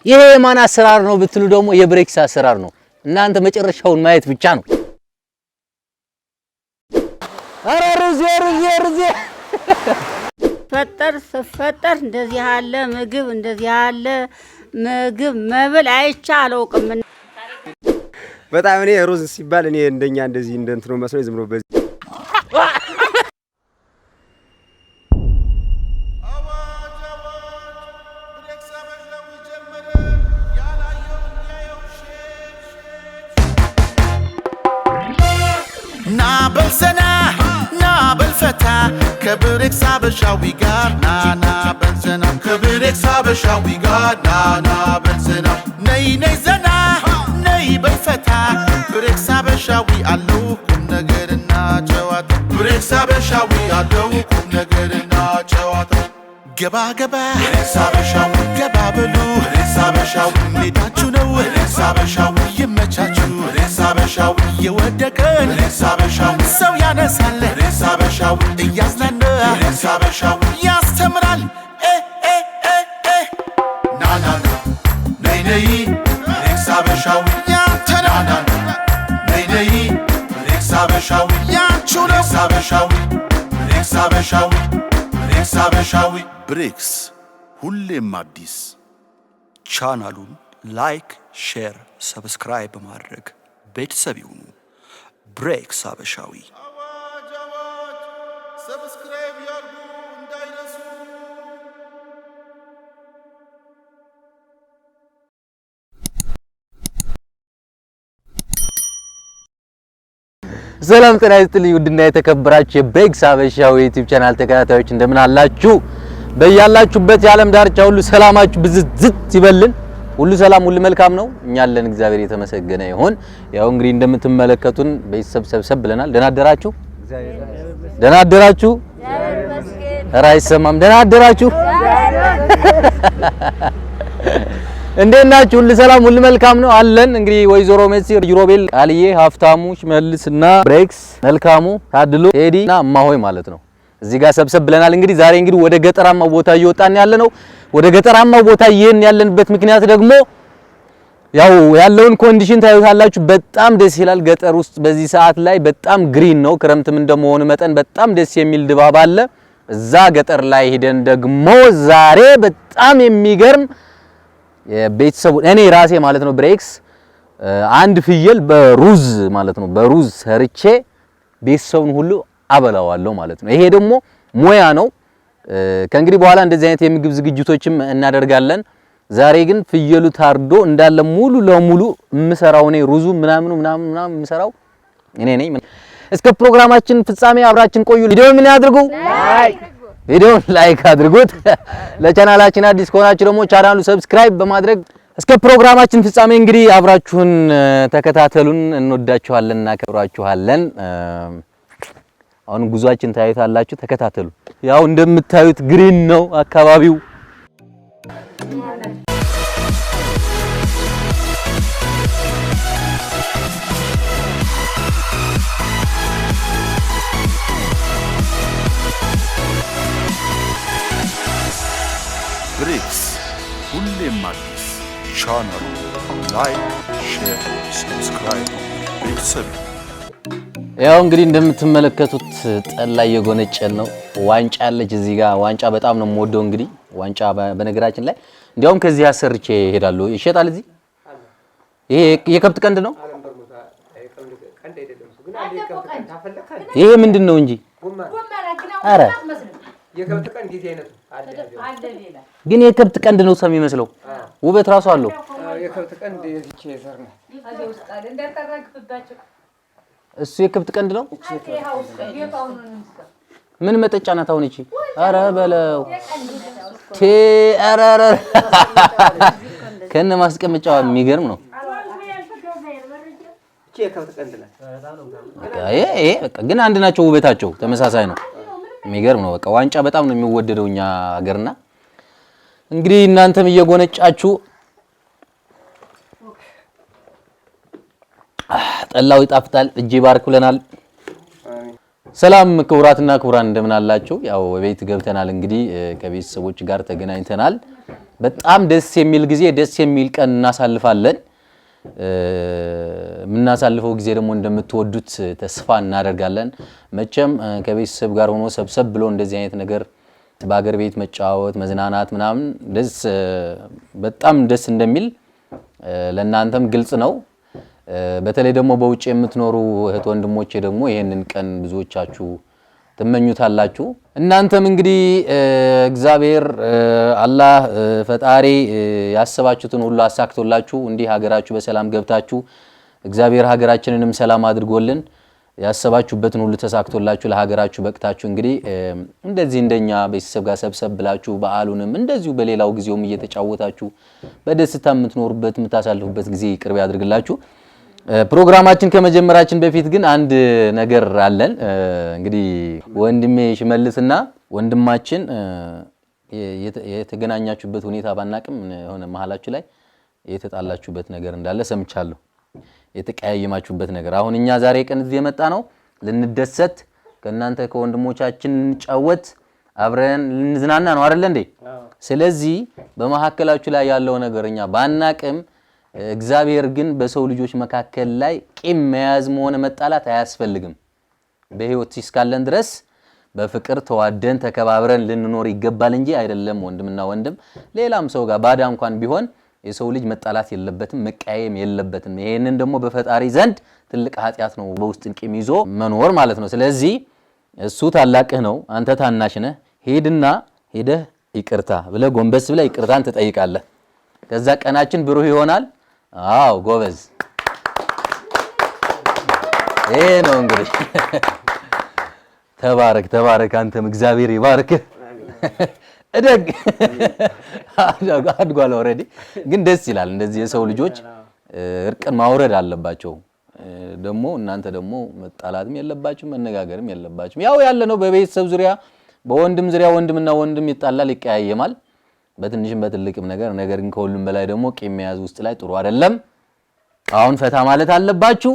ይሄ የማን አሰራር ነው ብትሉ ደግሞ የብሬክስ አሰራር ነው እናንተ መጨረሻውን ማየት ብቻ ነው አራሩዚ ፈጠር እንደዚህ ያለ ምግብ እንደዚህ ያለ ምግብ መብል አይቻለውቅም በጣም እኔ ሩዝ ሲባል እኔ እንደኛ እንደዚህ እንደንትኖ መስሎኝ ዝም ብሎ በዚህ نا بالفتا كبريكس حبشاوي قال نا بنزنا كبريكس حبشاوي قال نا بنزنا ني زنا ني بالفتا بريكس حبشاوي علوكم نغرنا جوات بريكس حبشاوي علوكم نغرنا جوات ገባ ሳበሻው ገባ ብሉ ሳበሻው ሜዳችሁ ነው ሳበሻው ይመቻችሁ ሳበሻው የወደቀን ሳበሻው ሰው ያነሳል ሳበሻው እያዝናና ሳበሻው ያስተምራል ናና ነይ ሳበሻው ያንተና ነይ ሳበሻው ያንቹ ነው ሳበሻው ሳበሻዊ ብሬክስ ሁሌም አዲስ ቻናሉን ላይክ ሼር ሰብስክራይብ በማድረግ ቤተሰብ ይሁኑ ብሬክስ habeshaዊ ሰብስክራይብ ያርጉ እንዳይረሱ ሰላም ጤና ይስጥልኝ ውድና የተከበራችሁ የብሬክስ habeshaዊ ዩትዩብ ቻናል ተከታታዮች እንደምን አላችሁ በያላችሁበት የዓለም ዳርቻ ሁሉ ሰላማችሁ ብዝዝት ይበልን ሁሉ ሰላም ሁሉ መልካም ነው እኛ አለን እግዚአብሔር የተመሰገነ ይሁን ያው እንግዲህ እንደምትመለከቱን በሰብሰብ ብለናል ደህና አደራችሁ ራይሰማም ደህና አደራችሁ እንደናችሁ ሁሉ ሰላም ሁሉ መልካም ነው አለን እንግዲህ ወይዘሮ ሜሲ ዩሮቤል ቃልዬ ሀፍታሙ ሽመልስና ብሬክስ መልካሙ ታድሎ ሄዲና ማሆይ ማለት ነው እዚህ ጋር ሰብሰብ ብለናል እንግዲህ ዛሬ እንግዲህ ወደ ገጠራማው ቦታ እየወጣን ያለ ነው ወደ ገጠራማው ቦታ ይሄን ያለንበት ምክንያት ደግሞ ያው ያለውን ኮንዲሽን ታዩታላችሁ በጣም ደስ ይላል ገጠር ውስጥ በዚህ ሰዓት ላይ በጣም ግሪን ነው ክረምትም እንደመሆኑ መጠን በጣም ደስ የሚል ድባብ አለ እዛ ገጠር ላይ ሄደን ደግሞ ዛሬ በጣም የሚገርም የቤተሰቡ እኔ ራሴ ማለት ነው ብሬክስ አንድ ፍየል በሩዝ ማለት ነው በሩዝ ሰርቼ ቤተሰቡን ሁሉ አበላዋለሁ ማለት ነው ይሄ ደግሞ ሞያ ነው ከእንግዲህ በኋላ እንደዚህ አይነት የምግብ ዝግጅቶችም እናደርጋለን ዛሬ ግን ፍየሉ ታርዶ እንዳለ ሙሉ ለሙሉ ምሰራው እኔ ሩዙ ምናምን ምሰራው እኔ ነኝ እስከ ፕሮግራማችን ፍጻሜ አብራችን ቆዩ ቪዲዮ ምን ያድርጉ ቪዲዮ ላይክ አድርጉት ለቻናላችን አዲስ ከሆናችሁ ደግሞ ቻናሉ ሰብስክራይብ በማድረግ እስከ ፕሮግራማችን ፍጻሜ እንግዲህ አብራችሁን ተከታተሉን እንወዳችኋለንና ከብራችኋለን አሁን ጉዟችን ታዩታላችሁ ተከታተሉ ያው እንደምታዩት ግሪን ነው አካባቢው ብሬክስ ሁሌም አዲስ ቻናሉ ላይክ ሼር ሰብስክራይብ ቤተሰብ ያው እንግዲህ እንደምትመለከቱት ጠላ እየጎነጨን ነው ዋንጫ አለች እዚህ ጋር ዋንጫ በጣም ነው የምወደው እንግዲህ ዋንጫ በነገራችን ላይ እንዲያውም ከዚህ አሰርቼ ሄዳለሁ ይሸጣል እዚህ ይሄ የከብት ቀንድ ነው ይሄ ምንድነው እንጂ አረ የከብት ቀንድ ዲዚ አይነቱ ግን የከብት ቀንድ ነው ሰም ይመስለው ውበት ራሱ አለው የከብት ቀንድ እዚች ዘር ነው አዚህ ውስጥ አለ እንደተረግፍባቸው እሱ የከብት ቀንድ ነው ምን መጠጫ ናት አሁን እቺ አረ በለው ቴ አራራ ከነ ማስቀመጫው የሚገርም ነው እቺ የከብት ቀንድ ናት ይሄ በቃ ግን አንድ ናቸው ውበታቸው ተመሳሳይ ነው የሚገርም ነው በቃ ዋንጫ በጣም ነው የሚወደደው እኛ ሀገርና እንግዲህ እናንተም እየጎነጫችሁ ጠላው ይጣፍጣል እጄ ባርክ ብለናል ሰላም ክቡራትና ክቡራን እንደምን አላችሁ? ያው ቤት ገብተናል እንግዲህ ከቤተሰቦች ጋር ተገናኝተናል። በጣም ደስ የሚል ጊዜ ደስ የሚል ቀን እናሳልፋለን። ምናሳልፈው ጊዜ ደግሞ እንደምትወዱት ተስፋ እናደርጋለን። መቼም ከቤተሰብ ጋር ሆኖ ሰብሰብ ብሎ እንደዚህ አይነት ነገር በአገር ቤት መጫወት መዝናናት ምናምን በጣም ደስ እንደሚል ለእናንተም ግልጽ ነው። በተለይ ደግሞ በውጭ የምትኖሩ እህት ወንድሞቼ ደግሞ ይሄንን ቀን ብዙዎቻችሁ ተመኙታላችሁ። እናንተም እንግዲህ እግዚአብሔር አላህ ፈጣሪ ያሰባችሁትን ሁሉ አሳክቶላችሁ እንዲህ ሀገራችሁ በሰላም ገብታችሁ እግዚአብሔር ሀገራችንንም ሰላም አድርጎልን ያሰባችሁበትን ሁሉ ተሳክቶላችሁ ለሀገራችሁ በቅታችሁ እንግዲህ እንደዚህ እንደኛ ቤተሰብ ጋር ሰብሰብ ብላችሁ በዓሉንም እንደዚሁ በሌላው ጊዜውም እየተጫወታችሁ በደስታ የምትኖሩበት የምታሳልፉበት ጊዜ ቅርብ ያድርግላችሁ። ፕሮግራማችን ከመጀመራችን በፊት ግን አንድ ነገር አለን። እንግዲህ ወንድሜ ሽመልስና ወንድማችን የተገናኛችሁበት ሁኔታ ባናቅም ሆነ መሐላችሁ ላይ የተጣላችሁበት ነገር እንዳለ ሰምቻለሁ። የተቀያየማችሁበት ነገር አሁን እኛ ዛሬ ቀን እዚህ የመጣ ነው ልንደሰት ከእናንተ ከወንድሞቻችን እንጫወት አብረን ልንዝናና ነው አይደል እንዴ? ስለዚህ በመሐከላችሁ ላይ ያለው ነገርኛ ባናቅም እግዚአብሔር ግን በሰው ልጆች መካከል ላይ ቂም መያዝ ሆነ መጣላት አያስፈልግም። በህይወት እስካለን ድረስ በፍቅር ተዋደን ተከባብረን ልንኖር ይገባል እንጂ አይደለም ወንድምና ወንድም ሌላም ሰው ጋር ባዳ እንኳን ቢሆን የሰው ልጅ መጣላት የለበትም መቀያየም የለበትም። ይሄንን ደግሞ በፈጣሪ ዘንድ ትልቅ ኃጢያት ነው በውስጥ ቂም ይዞ መኖር ማለት ነው። ስለዚህ እሱ ታላቅህ ነው አንተ ታናሽ ነህ። ሄደህ ይቅርታ ብለህ ጎንበስ ብለህ ይቅርታን ትጠይቃለህ። ከዛ ቀናችን ብሩህ ይሆናል። አዎ ጎበዝ ይሄ ነው እንግዲህ ተባረክ አንተም እግዚአብሔር ይባርክ። እደግ አድጓል ኦሬዲ ግን ደስ ይላል። እንደዚህ የሰው ልጆች እርቅን ማውረድ አለባቸው። ደግሞ እናንተ ደግሞ መጣላትም የለባችሁ መነጋገርም የለባችሁ። ያው ያለ ነው በቤተሰብ ዙሪያ በወንድም ዙሪያ ወንድምና ወንድም ይጣላል ይቀያየማል በትንሽም በትልቅም ነገር ግን ከሁሉም በላይ ደግሞ ቂም መያዝ ውስጥ ላይ ጥሩ አይደለም። አሁን ፈታ ማለት አለባችሁ።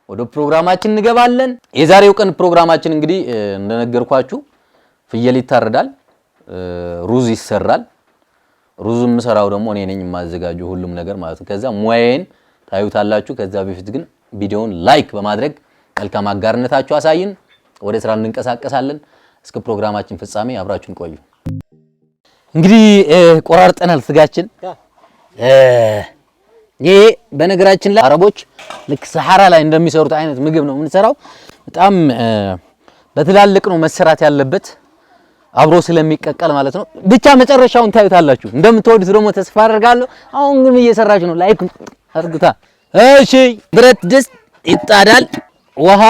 ወደ ፕሮግራማችን እንገባለን። የዛሬው ቀን ፕሮግራማችን እንግዲህ እንደነገርኳችሁ ፍየል ይታረዳል፣ ሩዝ ይሰራል። ሩዝም ሰራው ደግሞ እኔ ነኝ የማዘጋጀው ሁሉም ነገር ማለት ነው። ከዛ ሙያዬን ታዩታላችሁ። ከዛ በፊት ግን ቪዲዮውን ላይክ በማድረግ መልካም አጋርነታችሁ አሳይን። ወደ ስራ እንንቀሳቀሳለን። እስከ ፕሮግራማችን ፍጻሜ አብራችሁን ቆዩ። እንግዲህ ቆራርጠናል ስጋችን። ይሄ በነገራችን ላይ አረቦች ልክ ሰሐራ ላይ እንደሚሰሩት አይነት ምግብ ነው የምንሰራው። በጣም በትላልቅ ነው መሰራት ያለበት አብሮ ስለሚቀቀል ማለት ነው። ብቻ መጨረሻውን ታዩታላችሁ። እንደምትወዱት ደግሞ ተስፋ አደርጋለሁ። አሁን ግን እየሰራች ነው። ላይክ አድርጉታ። እሺ ብረት ድስት ይጣዳል። ውሃ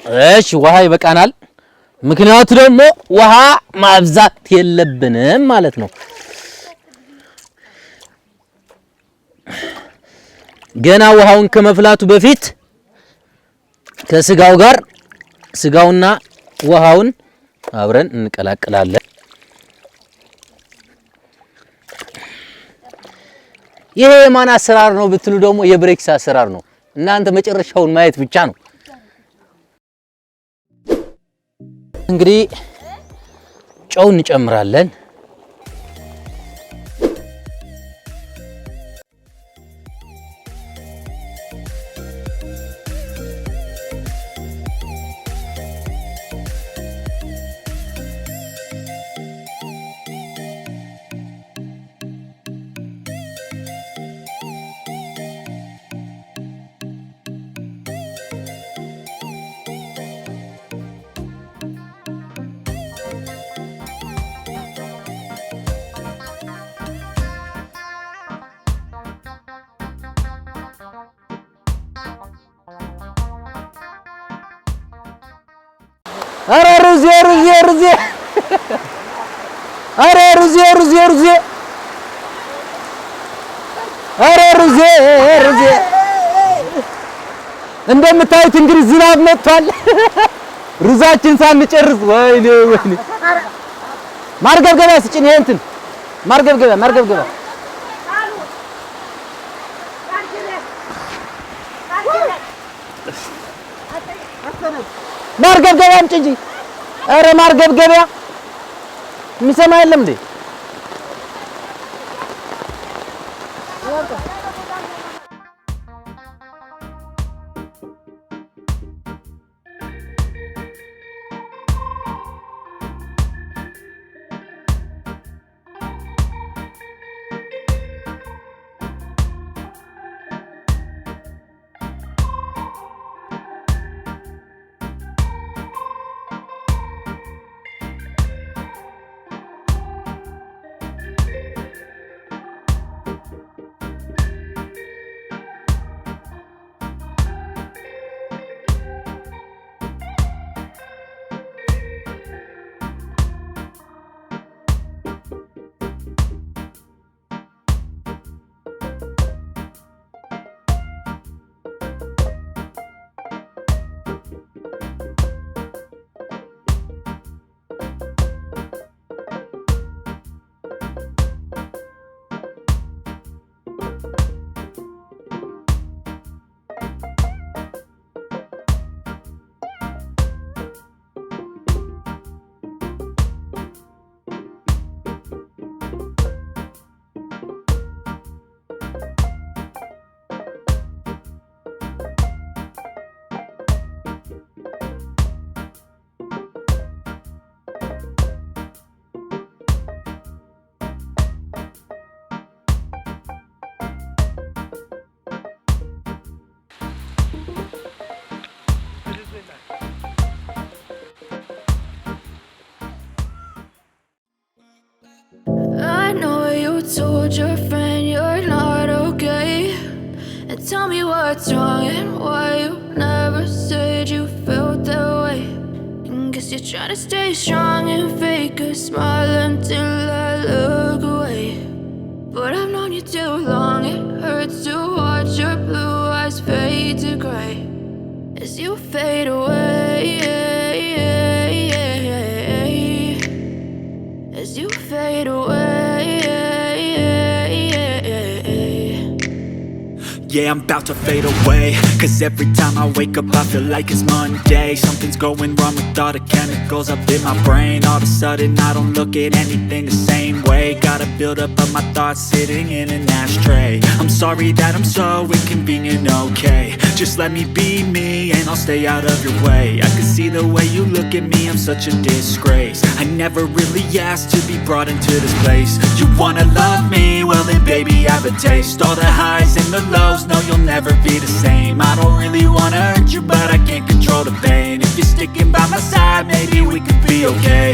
እሺ ውሃ ይበቃናል። ምክንያቱ ደግሞ ውሃ ማብዛት የለብንም ማለት ነው። ገና ውሃውን ከመፍላቱ በፊት ከስጋው ጋር ስጋውና ውሃውን አብረን እንቀላቅላለን። ይሄ የማን አሰራር ነው ብትሉ ደግሞ የብሬክስ አሰራር ነው። እናንተ መጨረሻውን ማየት ብቻ ነው። እንግዲህ ጨው እንጨምራለን። አረ ሩዜ አረ ሩዜ አረ ሩዜ እንደምታዩት እንግዲህ ዝናብ መጥቷል። ሩዛችን ሳንጨርስ ወይኔ ማርገብገቢያ ስጭኝ። ይሄ እንትን ማርገብገቢያ ማርገብገቢያ አምጪ እንጂ ኧረ ማርገብገቢያ የሚሰማ የለም እንዴ Told your friend you're not okay, and tell me what's wrong and why you never said you felt that way. And guess you're trying to stay strong and fake a smile until I look away. But I've known you too long, it hurts to watch your blue eyes fade to gray as you fade away, as you fade away. Yeah, I'm about to fade away, cause every time I wake up I feel like it's Monday. Something's going wrong with all the chemicals up in my brain. All of a sudden I don't look at anything the same way. Gotta build up of my thoughts sitting in an ashtray. I'm sorry that I'm so inconvenient, okay. Just let me be me and I'll stay out of your way. I can see the way you look at me, I'm such a disgrace. I never really asked to be brought into this place. You wanna love me? Well then baby have a taste. All the highs and the lows, no you'll never be the same. I don't really wanna hurt you but I can't control the pain. If you're sticking by my side maybe we could be okay.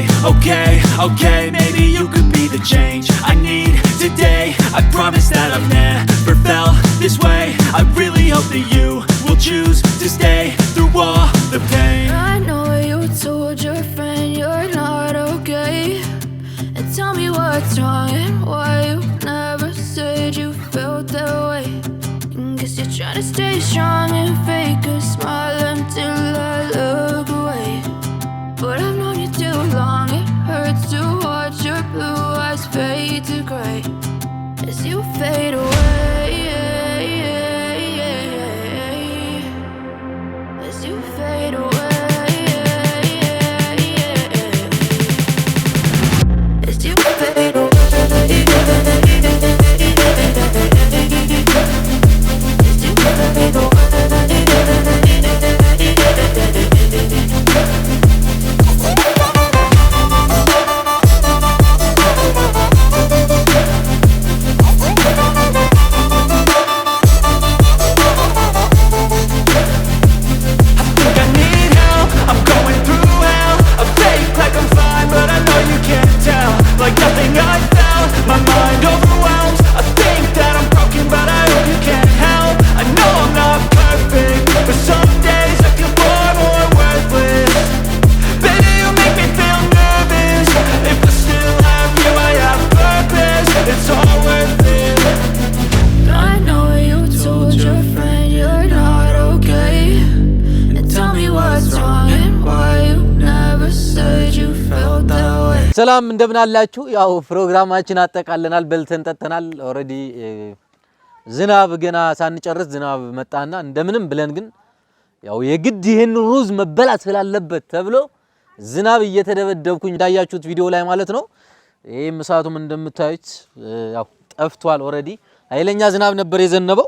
Okay, maybe you could be the change I need today. I promise that I've never felt this way. I really hope that you will choose to stay through all the pain. I know you told your friend you're not okay, and tell me what's wrong and why you never said you felt that way. Guess you're trying to stay strong and fake a smile until I look away. But I've known you too long, it hurts to watch your blue eyes fade to gray as you fade away, as you fade away, as you fade away. ሰላም እንደምን አላችሁ? ያው ፕሮግራማችን አጠቃለናል፣ በልተን ጠጥተናል። ኦሬዲ ዝናብ ገና ሳንጨርስ ዝናብ መጣና እንደምንም ብለን ግን ያው የግድ ይሄን ሩዝ መበላት ስላለበት ተብሎ ዝናብ እየተደበደብኩኝ እንዳያችሁት ቪዲዮ ላይ ማለት ነው። ይሄ ምሳቱም እንደምታዩት ያው ጠፍቷል ኦሬዲ ኃይለኛ ዝናብ ነበር የዘነበው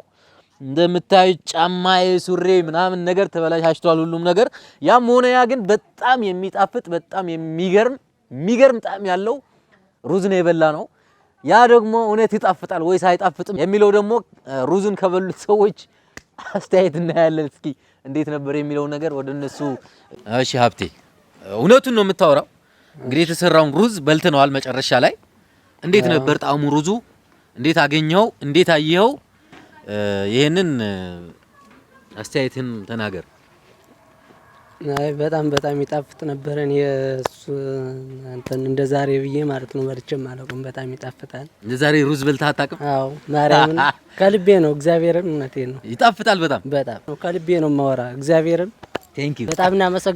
እንደምታዩት ጫማዬ ሱሬ ምናምን ነገር ተበላሽቷል ሁሉም ነገር ያም ሆነ ያ ግን በጣም የሚጣፍጥ በጣም የሚገርም ጣዕም ያለው ሩዝ ነው የበላ ነው ያ ደግሞ እውነት ይጣፍጣል ወይስ አይጣፍጥም የሚለው ደግሞ ሩዝን ከበሉት ሰዎች አስተያየት እናያለን እስኪ እንዴት ነበር የሚለው ነገር ወደ እነሱ እሺ ሀብቴ እውነቱን ነው የምታወራው እንግዲህ የተሰራውን ሩዝ በልተነዋል መጨረሻ ላይ እንዴት ነበር ጣዕሙ ሩዙ እንዴት አገኘው እንዴት አየኸው ይሄንን አስተያየትን ተናገር አይ በጣም ይጣፍጥ ነበር እኔ እሱ አንተን እንደ ዛሬ ብዬ ማለት ነው ወርጭም አለቁም በጣም ይጣፍጣል እንደ ዛሬ ሩዝ በልተህ አታውቅም አዎ ማርያምን ከልቤ ነው እግዚአብሔርን እውነቴን ነው ይጣፍጣል በጣም ከልቤ ነው ማወራ እግዚአብሔርን ቴንክ ዩ በጣም እናመሰግናለን